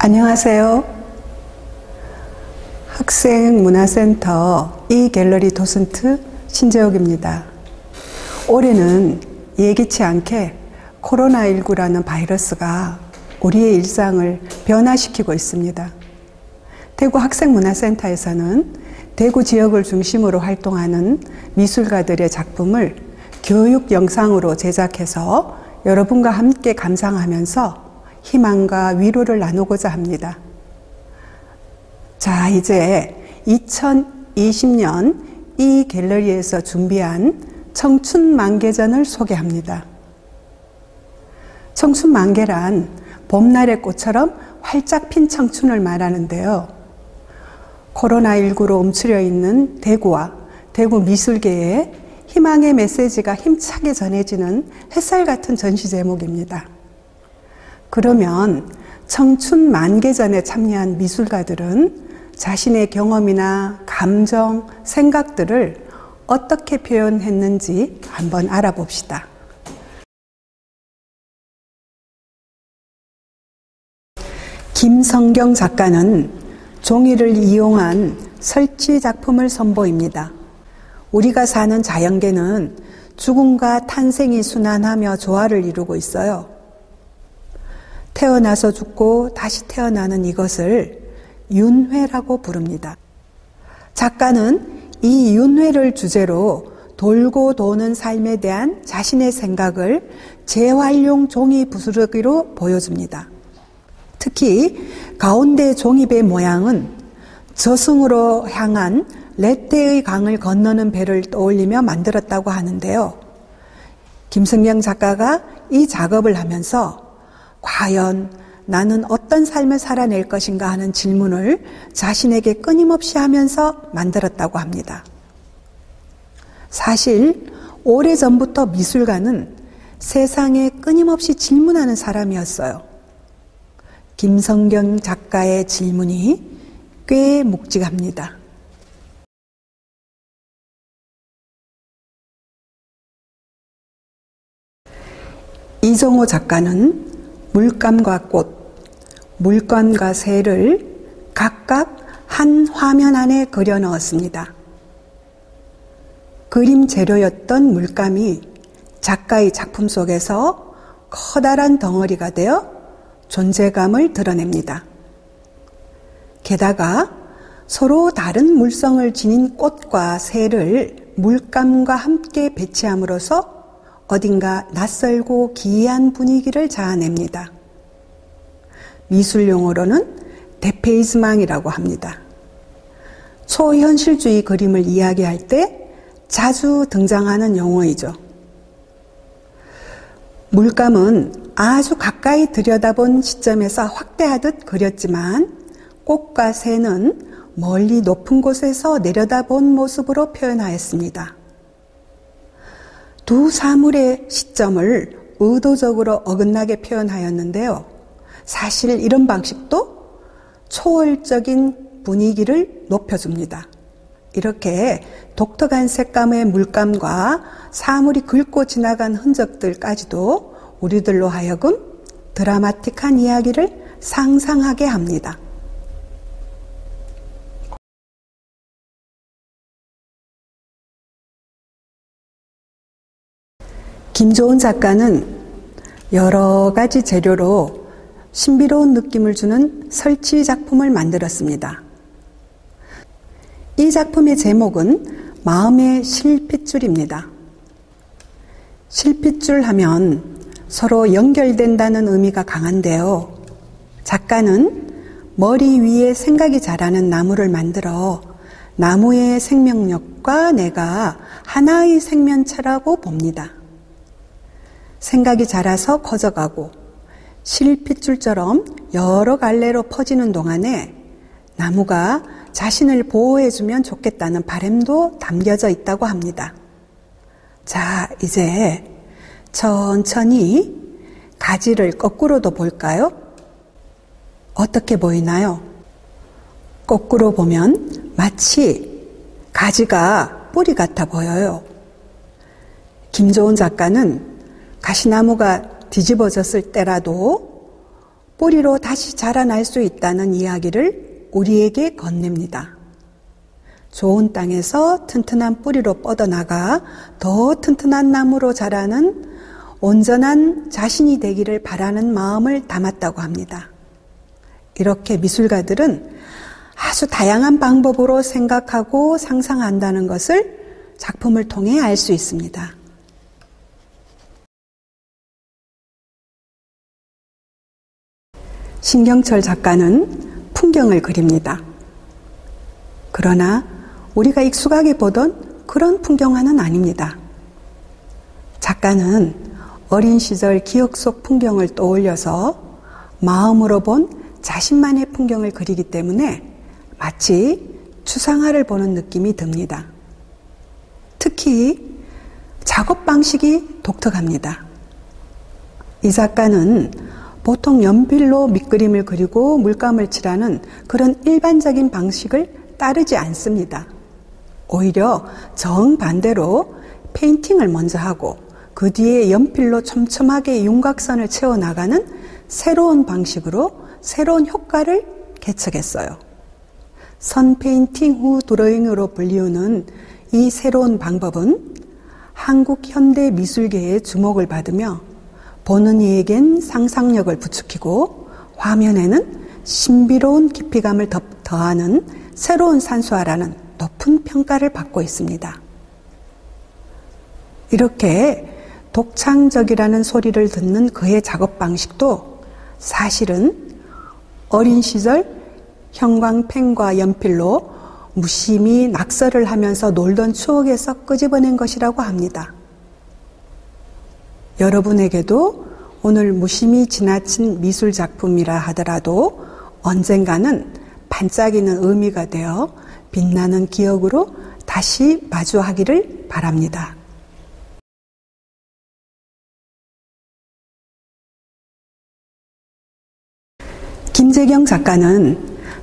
안녕하세요. 학생문화센터 이갤러리 도슨트 신재옥입니다. 올해는 예기치 않게 코로나19라는 바이러스가 우리의 일상을 변화시키고 있습니다. 대구 학생문화센터에서는 대구 지역을 중심으로 활동하는 미술가들의 작품을 교육 영상으로 제작해서 여러분과 함께 감상하면서 희망과 위로를 나누고자 합니다. 자, 이제 2020년 이 갤러리에서 준비한 청춘만개전을 소개합니다. 청춘만개란 봄날의 꽃처럼 활짝 핀 청춘을 말하는데요. 코로나19로 움츠려 있는 대구와 대구 미술계에 희망의 메시지가 힘차게 전해지는 햇살 같은 전시 제목입니다. 그러면 청춘만개전에 참여한 미술가들은 자신의 경험이나 감정, 생각들을 어떻게 표현했는지 한번 알아봅시다. 김성경 작가는 종이를 이용한 설치 작품을 선보입니다. 우리가 사는 자연계는 죽음과 탄생이 순환하며 조화를 이루고 있어요. 태어나서 죽고 다시 태어나는 이것을 윤회라고 부릅니다. 작가는 이 윤회를 주제로 돌고 도는 삶에 대한 자신의 생각을 재활용 종이 부스러기로 보여줍니다. 특히 가운데 종이배 모양은 저승으로 향한 레떼의 강을 건너는 배를 떠올리며 만들었다고 하는데요. 김성경 작가가 이 작업을 하면서 과연 나는 어떤 삶을 살아낼 것인가 하는 질문을 자신에게 끊임없이 하면서 만들었다고 합니다. 사실 오래전부터 미술가는 세상에 끊임없이 질문하는 사람이었어요. 김성경 작가의 질문이 꽤 묵직합니다. 이정호 작가는 물감과 꽃, 물감과 새를 각각 한 화면 안에 그려 넣었습니다. 그림 재료였던 물감이 작가의 작품 속에서 커다란 덩어리가 되어 존재감을 드러냅니다. 게다가 서로 다른 물성을 지닌 꽃과 새를 물감과 함께 배치함으로써 어딘가 낯설고 기이한 분위기를 자아냅니다. 미술 용어로는 데페이즈망이라고 합니다. 초현실주의 그림을 이야기할 때 자주 등장하는 용어이죠. 물감은 아주 가까이 들여다본 시점에서 확대하듯 그렸지만 꽃과 새는 멀리 높은 곳에서 내려다본 모습으로 표현하였습니다. 두 사물의 시점을 의도적으로 어긋나게 표현하였는데요. 사실 이런 방식도 초월적인 분위기를 높여줍니다. 이렇게 독특한 색감의 물감과 사물이 긁고 지나간 흔적들까지도 우리들로 하여금 드라마틱한 이야기를 상상하게 합니다. 김조은 작가는 여러 가지 재료로 신비로운 느낌을 주는 설치 작품을 만들었습니다. 이 작품의 제목은 마음의 실핏줄입니다. 실핏줄 하면 서로 연결된다는 의미가 강한데요. 작가는 머리 위에 생각이 자라는 나무를 만들어 나무의 생명력과 내가 하나의 생명체라고 봅니다. 생각이 자라서 커져가고 실핏줄처럼 여러 갈래로 퍼지는 동안에 나무가 자신을 보호해주면 좋겠다는 바람도 담겨져 있다고 합니다. 자, 이제 천천히 가지를 거꾸로도 볼까요? 어떻게 보이나요? 거꾸로 보면 마치 가지가 뿌리 같아 보여요. 김조은 작가는 가시나무가 뒤집어졌을 때라도 뿌리로 다시 자라날 수 있다는 이야기를 우리에게 건넵니다. 좋은 땅에서 튼튼한 뿌리로 뻗어나가 더 튼튼한 나무로 자라는 온전한 자신이 되기를 바라는 마음을 담았다고 합니다. 이렇게 미술가들은 아주 다양한 방법으로 생각하고 상상한다는 것을 작품을 통해 알 수 있습니다. 신경철 작가는 풍경을 그립니다. 그러나 우리가 익숙하게 보던 그런 풍경화는 아닙니다. 작가는 어린 시절 기억 속 풍경을 떠올려서 마음으로 본 자신만의 풍경을 그리기 때문에 마치 추상화를 보는 느낌이 듭니다. 특히 작업 방식이 독특합니다. 이 작가는 보통 연필로 밑그림을 그리고 물감을 칠하는 그런 일반적인 방식을 따르지 않습니다. 오히려 정반대로 페인팅을 먼저 하고 그 뒤에 연필로 촘촘하게 윤곽선을 채워나가는 새로운 방식으로 새로운 효과를 개척했어요. 선 페인팅 후 드로잉으로 불리우는 이 새로운 방법은 한국 현대 미술계의 주목을 받으며 보는 이에겐 상상력을 부추기고 화면에는 신비로운 깊이감을 더하는 새로운 산수화라는 높은 평가를 받고 있습니다. 이렇게 독창적이라는 소리를 듣는 그의 작업 방식도 사실은 어린 시절 형광펜과 연필로 무심히 낙서를 하면서 놀던 추억에서 끄집어낸 것이라고 합니다. 여러분에게도 오늘 무심히 지나친 미술 작품이라 하더라도 언젠가는 반짝이는 의미가 되어 빛나는 기억으로 다시 마주하기를 바랍니다. 김재경 작가는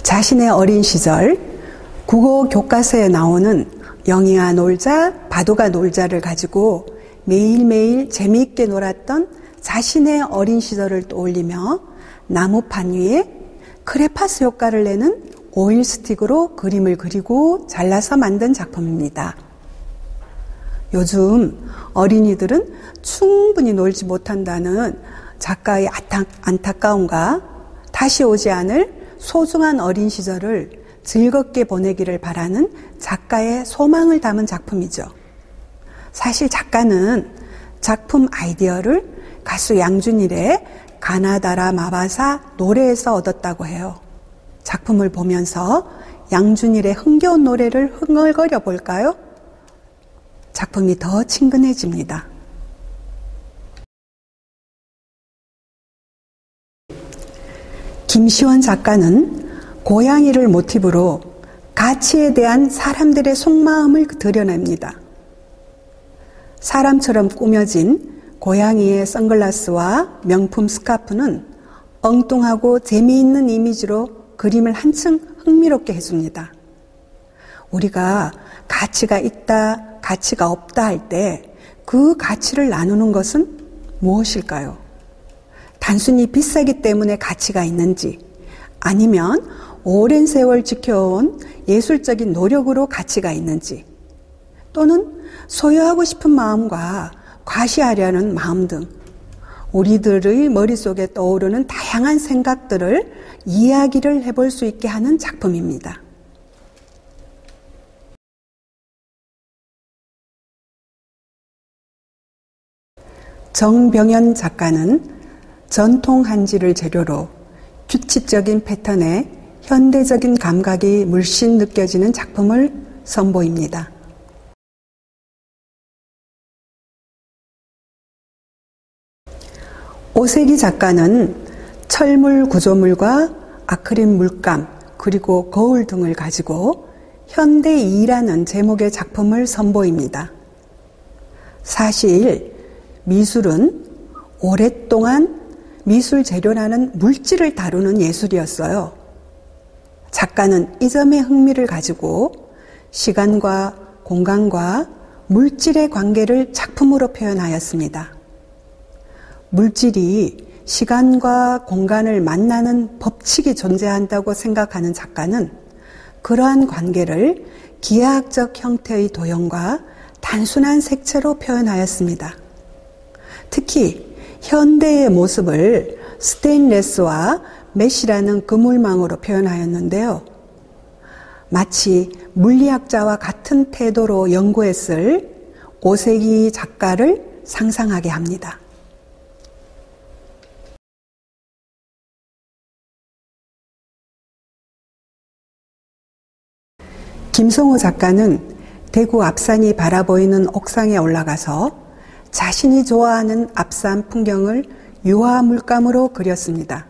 자신의 어린 시절 국어 교과서에 나오는 영희야 놀자, 바둑아 놀자를 가지고 매일매일 재미있게 놀았던 자신의 어린 시절을 떠올리며 나무판 위에 크레파스 효과를 내는 오일 스틱으로 그림을 그리고 잘라서 만든 작품입니다. 요즘 어린이들은 충분히 놀지 못한다는 작가의 안타까움과 다시 오지 않을 소중한 어린 시절을 즐겁게 보내기를 바라는 작가의 소망을 담은 작품이죠. 사실 작가는 작품 아이디어를 가수 양준일의 가나다라 마바사 노래에서 얻었다고 해요. 작품을 보면서 양준일의 흥겨운 노래를 흥얼거려 볼까요? 작품이 더 친근해집니다. 김시원 작가는 고양이를 모티브로 가치에 대한 사람들의 속마음을 드러냅니다. 사람처럼 꾸며진 고양이의 선글라스와 명품 스카프는 엉뚱하고 재미있는 이미지로 그림을 한층 흥미롭게 해줍니다. 우리가 가치가 있다, 가치가 없다 할 때 그 가치를 나누는 것은 무엇일까요? 단순히 비싸기 때문에 가치가 있는지, 아니면 오랜 세월 지켜온 예술적인 노력으로 가치가 있는지, 또는 소유하고 싶은 마음과 과시하려는 마음 등 우리들의 머릿속에 떠오르는 다양한 생각들을 이야기를 해볼 수 있게 하는 작품입니다. 정병현 작가는 전통 한지를 재료로 규칙적인 패턴에 현대적인 감각이 물씬 느껴지는 작품을 선보입니다. 오세기 작가는 철물 구조물과 아크릴 물감, 그리고 거울 등을 가지고 현대2라는 제목의 작품을 선보입니다. 사실 미술은 오랫동안 미술 재료라는 물질을 다루는 예술이었어요. 작가는 이 점에 흥미를 가지고 시간과 공간과 물질의 관계를 작품으로 표현하였습니다. 물질이 시간과 공간을 만나는 법칙이 존재한다고 생각하는 작가는 그러한 관계를 기하학적 형태의 도형과 단순한 색채로 표현하였습니다. 특히 현대의 모습을 스테인레스와 메시라는 그물망으로 표현하였는데요. 마치 물리학자와 같은 태도로 연구했을 5세기 작가를 상상하게 합니다. 김성호 작가는 대구 앞산이 바라보이는 옥상에 올라가서 자신이 좋아하는 앞산 풍경을 유화 물감으로 그렸습니다.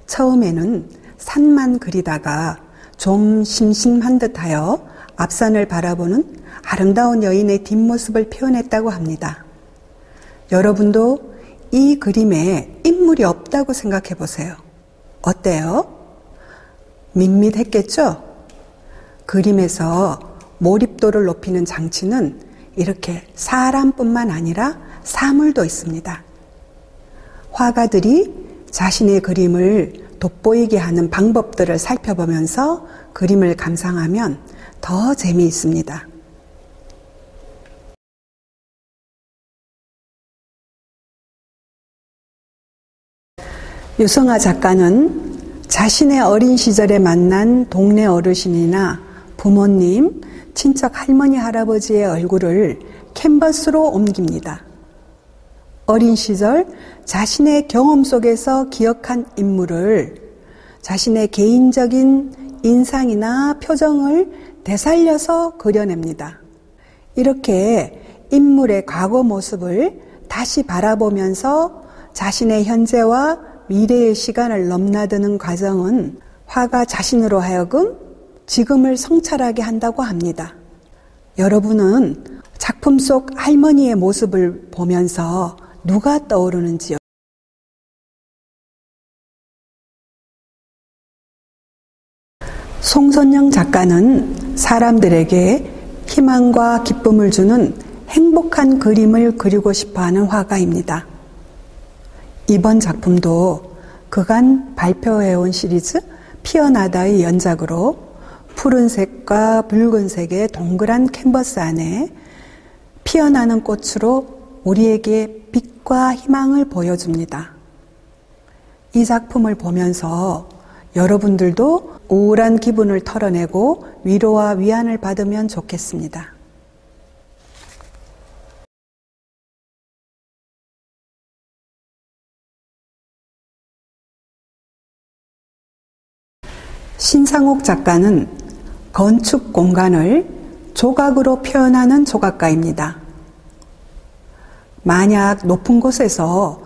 처음에는 산만 그리다가 좀 심심한 듯하여 앞산을 바라보는 아름다운 여인의 뒷모습을 표현했다고 합니다. 여러분도 이 그림에 인물이 없다고 생각해 보세요. 어때요? 밋밋했겠죠? 그림에서 몰입도를 높이는 장치는 이렇게 사람뿐만 아니라 사물도 있습니다. 화가들이 자신의 그림을 돋보이게 하는 방법들을 살펴보면서 그림을 감상하면 더 재미있습니다. 유성아 작가는 자신의 어린 시절에 만난 동네 어르신이나 부모님, 친척 할머니, 할아버지의 얼굴을 캔버스로 옮깁니다. 어린 시절 자신의 경험 속에서 기억한 인물을 자신의 개인적인 인상이나 표정을 되살려서 그려냅니다. 이렇게 인물의 과거 모습을 다시 바라보면서 자신의 현재와 미래의 시간을 넘나드는 과정은 화가 자신으로 하여금 지금을 성찰하게 한다고 합니다. 여러분은 작품 속 할머니의 모습을 보면서 누가 떠오르는지요? 송선영 작가는 사람들에게 희망과 기쁨을 주는 행복한 그림을 그리고 싶어하는 화가입니다. 이번 작품도 그간 발표해온 시리즈 피어나다의 연작으로 푸른색과 붉은색의 동그란 캔버스 안에 피어나는 꽃으로 우리에게 빛과 희망을 보여줍니다. 이 작품을 보면서 여러분들도 우울한 기분을 털어내고 위로와 위안을 받으면 좋겠습니다. 신상옥 작가는 건축 공간을 조각으로 표현하는 조각가입니다. 만약 높은 곳에서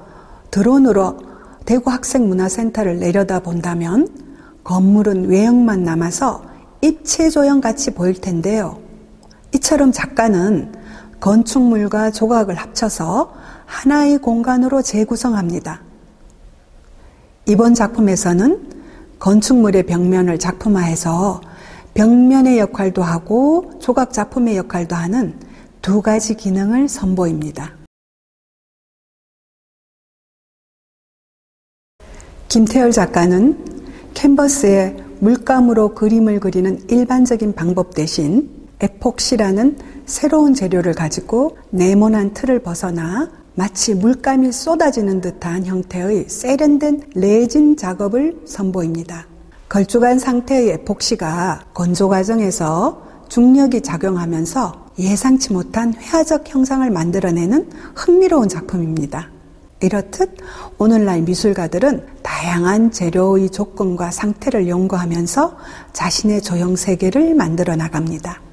드론으로 대구 학생문화센터를 내려다본다면 건물은 외형만 남아서 입체 조형같이 보일 텐데요. 이처럼 작가는 건축물과 조각을 합쳐서 하나의 공간으로 재구성합니다. 이번 작품에서는 건축물의 벽면을 작품화해서 벽면의 역할도 하고 조각 작품의 역할도 하는 두 가지 기능을 선보입니다. 김태열 작가는 캔버스에 물감으로 그림을 그리는 일반적인 방법 대신 에폭시라는 새로운 재료를 가지고 네모난 틀을 벗어나 마치 물감이 쏟아지는 듯한 형태의 세련된 레진 작업을 선보입니다. 걸쭉한 상태의 에폭시가 건조 과정에서 중력이 작용하면서 예상치 못한 회화적 형상을 만들어내는 흥미로운 작품입니다. 이렇듯 오늘날 미술가들은 다양한 재료의 조건과 상태를 연구하면서 자신의 조형 세계를 만들어 나갑니다.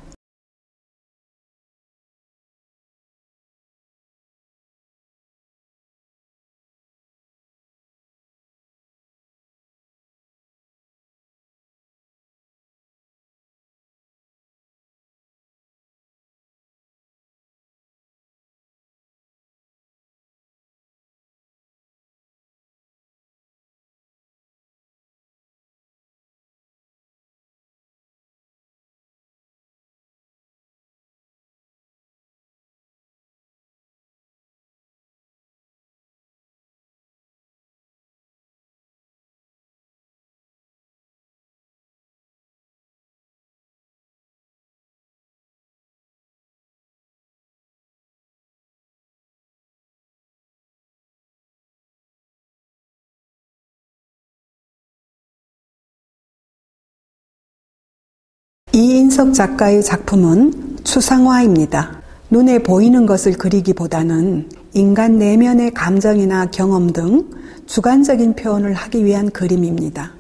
이인석 작가의 작품은 추상화입니다. 눈에 보이는 것을 그리기보다는 인간 내면의 감정이나 경험 등 주관적인 표현을 하기 위한 그림입니다.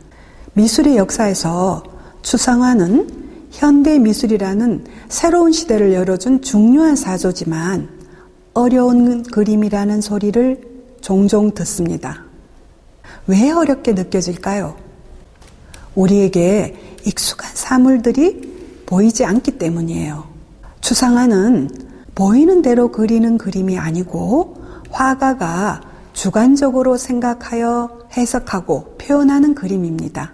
미술의 역사에서 추상화는 현대 미술이라는 새로운 시대를 열어준 중요한 사조지만 어려운 그림이라는 소리를 종종 듣습니다. 왜 어렵게 느껴질까요? 우리에게 익숙한 사물들이 보이지 않기 때문이에요. 추상화는 보이는 대로 그리는 그림이 아니고 화가가 주관적으로 생각하여 해석하고 표현하는 그림입니다.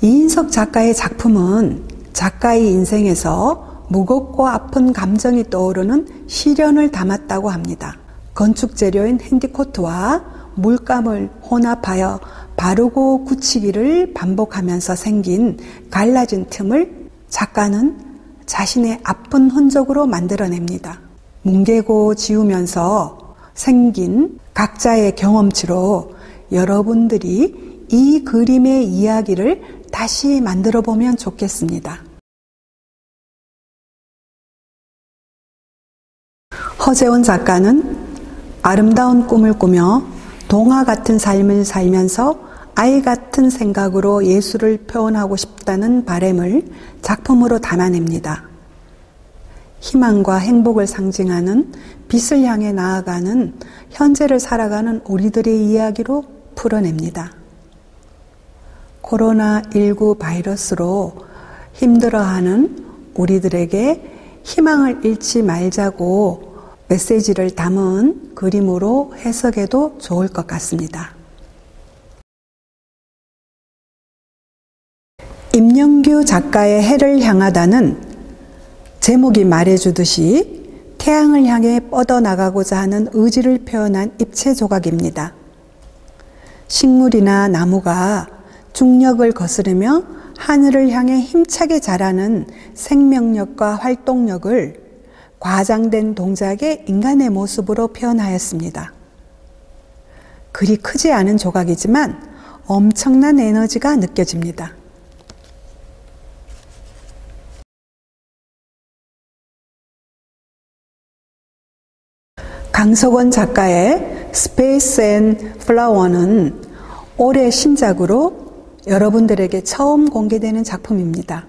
이인석 작가의 작품은 작가의 인생에서 무겁고 아픈 감정이 떠오르는 시련을 담았다고 합니다. 건축 재료인 핸디코트와 물감을 혼합하여 바르고 굳히기를 반복하면서 생긴 갈라진 틈을 작가는 자신의 아픈 흔적으로 만들어냅니다. 뭉개고 지우면서 생긴 각자의 경험치로 여러분들이 이 그림의 이야기를 다시 만들어 보면 좋겠습니다. 허재원 작가는 아름다운 꿈을 꾸며 동화 같은 삶을 살면서 아이 같은 생각으로 예술을 표현하고 싶다는 바람을 작품으로 담아냅니다. 희망과 행복을 상징하는 빛을 향해 나아가는 현재를 살아가는 우리들의 이야기로 풀어냅니다. 코로나19 바이러스로 힘들어하는 우리들에게 희망을 잃지 말자고 메시지를 담은 그림으로 해석해도 좋을 것 같습니다. 임영규 작가의 해를 향하다는 제목이 말해주듯이 태양을 향해 뻗어나가고자 하는 의지를 표현한 입체 조각입니다. 식물이나 나무가 중력을 거스르며 하늘을 향해 힘차게 자라는 생명력과 활동력을 과장된 동작의 인간의 모습으로 표현하였습니다. 그리 크지 않은 조각이지만 엄청난 에너지가 느껴집니다. 강석원 작가의 스페이스 앤 플라워는 올해 신작으로 여러분들에게 처음 공개되는 작품입니다.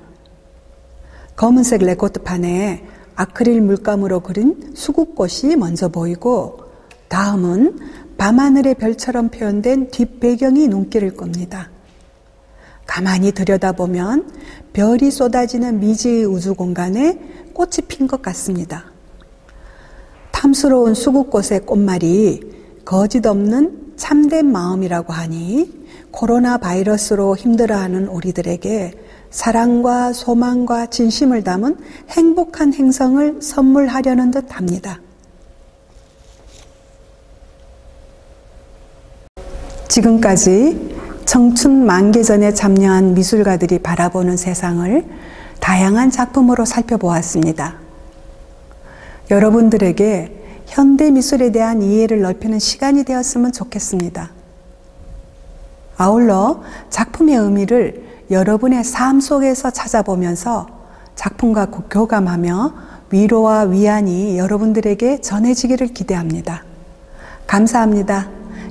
검은색 레코트판에 아크릴 물감으로 그린 수국꽃이 먼저 보이고 다음은 밤하늘의 별처럼 표현된 뒷배경이 눈길을 끕니다. 가만히 들여다보면 별이 쏟아지는 미지의 우주 공간에 꽃이 핀 것 같습니다. 탐스러운 수국꽃의 꽃말이 거짓 없는 참된 마음이라고 하니 코로나 바이러스로 힘들어하는 우리들에게 사랑과 소망과 진심을 담은 행복한 행성을 선물하려는 듯 합니다. 지금까지 청춘 만개전에 참여한 미술가들이 바라보는 세상을 다양한 작품으로 살펴보았습니다. 여러분들에게 현대 미술에 대한 이해를 넓히는 시간이 되었으면 좋겠습니다. 아울러 작품의 의미를 여러분의 삶 속에서 찾아보면서 작품과 교감하며 위로와 위안이 여러분들에게 전해지기를 기대합니다. 감사합니다.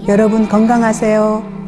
여러분 건강하세요.